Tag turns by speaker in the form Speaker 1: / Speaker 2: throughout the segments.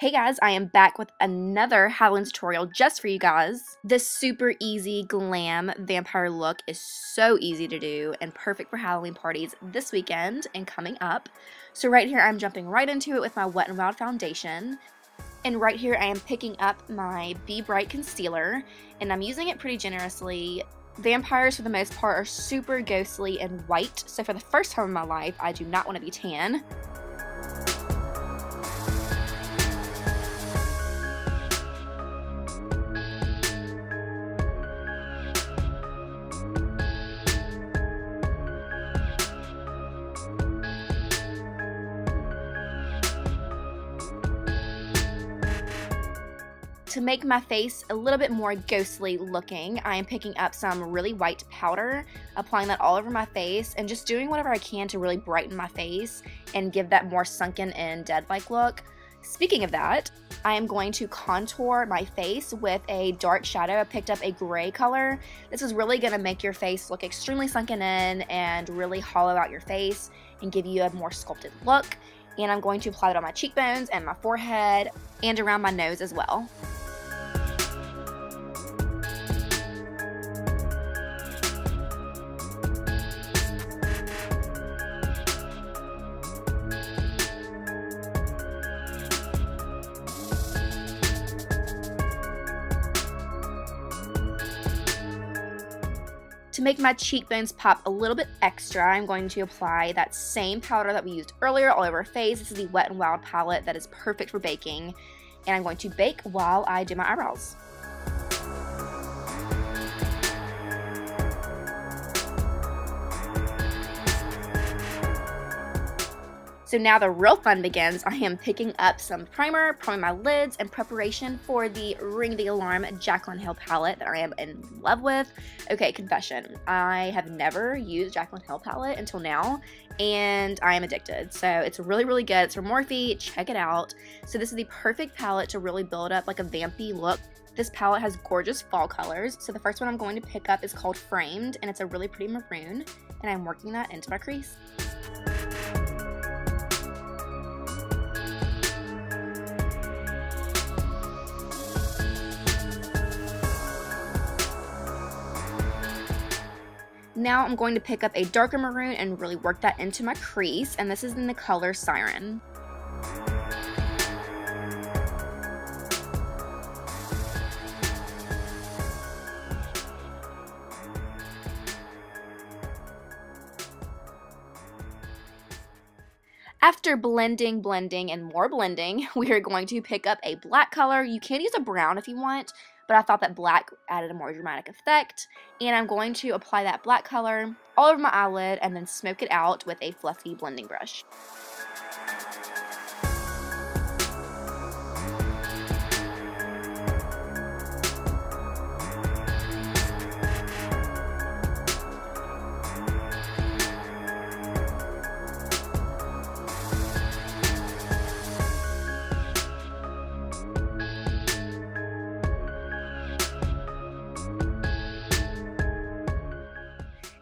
Speaker 1: Hey guys, I am back with another Halloween tutorial just for you guys. This super easy glam vampire look is so easy to do and perfect for Halloween parties this weekend and coming up. So right here I'm jumping right into it with my Wet n Wild foundation. And right here I am picking up my Be Bright concealer and I'm using it pretty generously. Vampires for the most part are super ghostly and white, so for the first time in my life I do not want to be tan. To make my face a little bit more ghostly looking, I am picking up some really white powder, applying that all over my face, and just doing whatever I can to really brighten my face and give that more sunken in dead-like look. Speaking of that, I am going to contour my face with a dark shadow. I picked up a gray color. This is really going to make your face look extremely sunken in and really hollow out your face and give you a more sculpted look. And I'm going to apply it on my cheekbones and my forehead and around my nose as well. To make my cheekbones pop a little bit extra, I'm going to apply that same powder that we used earlier all over our face. This is the Wet n Wild palette that is perfect for baking. And I'm going to bake while I do my eyebrows. So now the real fun begins. I am picking up some primer, priming my lids in preparation for the Ring the Alarm Jaclyn Hill palette that I am in love with. Okay, confession. I have never used Jaclyn Hill palette until now, and I am addicted. So it's really, really good. It's from Morphe. Check it out. So this is the perfect palette to really build up like a vampy look. This palette has gorgeous fall colors. So the first one I'm going to pick up is called Framed, and it's a really pretty maroon, and I'm working that into my crease. Now I'm going to pick up a darker maroon and really work that into my crease, and this is in the color Siren. After blending, and more blending, we are going to pick up a black color. You can use a brown if you want, but I thought that black added a more dramatic effect. And I'm going to apply that black color all over my eyelid and then smoke it out with a fluffy blending brush.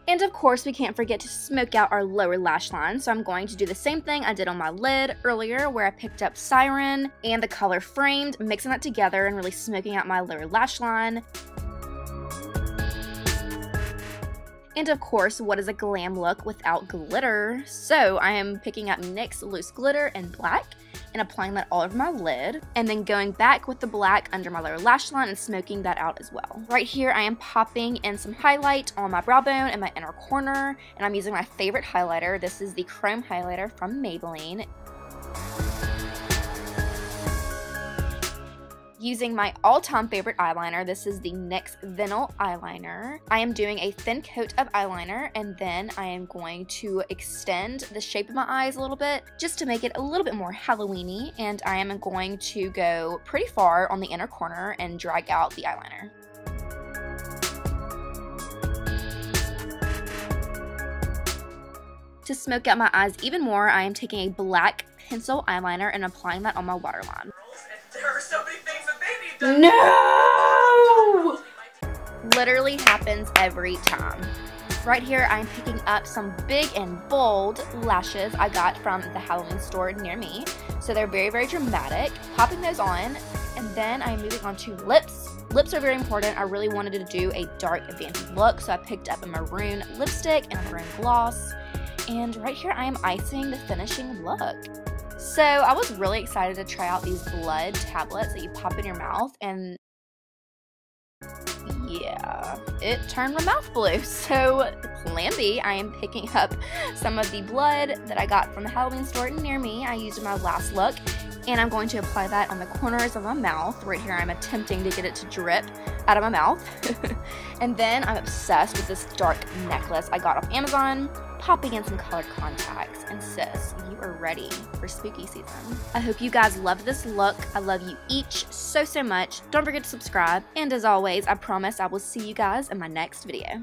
Speaker 1: And of course, we can't forget to smoke out our lower lash line, so I'm going to do the same thing I did on my lid earlier, where I picked up Siren and the color Framed, mixing that together and really smoking out my lower lash line. And of course, what is a glam look without glitter? So I am picking up NYX Loose Glitter in black and applying that all over my lid, and then going back with the black under my lower lash line and smoking that out as well. Right here I am popping in some highlight on my brow bone and my inner corner, and I'm using my favorite highlighter. This is the Chrome highlighter from Maybelline. Using my all-time favorite eyeliner, this is the NYX Vinyl Eyeliner. I am doing a thin coat of eyeliner, and then I am going to extend the shape of my eyes a little bit, just to make it a little bit more Halloween-y, and I am going to go pretty far on the inner corner and drag out the eyeliner. To smoke out my eyes even more, I am taking a black pencil eyeliner and applying that on my waterline.
Speaker 2: There are so many things that they need to
Speaker 1: No! Literally happens every time. Right here, I'm picking up some big and bold lashes I got from the Halloween store near me. So they're very, very dramatic. Popping those on, and then I'm moving on to lips. Lips are very important. I really wanted to do a dark advanced look, so I picked up a maroon lipstick and a maroon gloss. And right here I am icing the finishing look. So I was really excited to try out these blood tablets that you pop in your mouth, and yeah, it turned my mouth blue. So plan B, I am picking up some of the blood that I got from the Halloween store near me. I used in my last look, and I'm going to apply that on the corners of my mouth. Right here I'm attempting to get it to drip out of my mouth. And then I'm obsessed with this dark necklace I got off Amazon, popping in some colored contacts. And sis, you are ready for spooky season. I hope you guys love this look. I love you each so, so much. Don't forget to subscribe. And as always, I promise I will see you guys in my next video.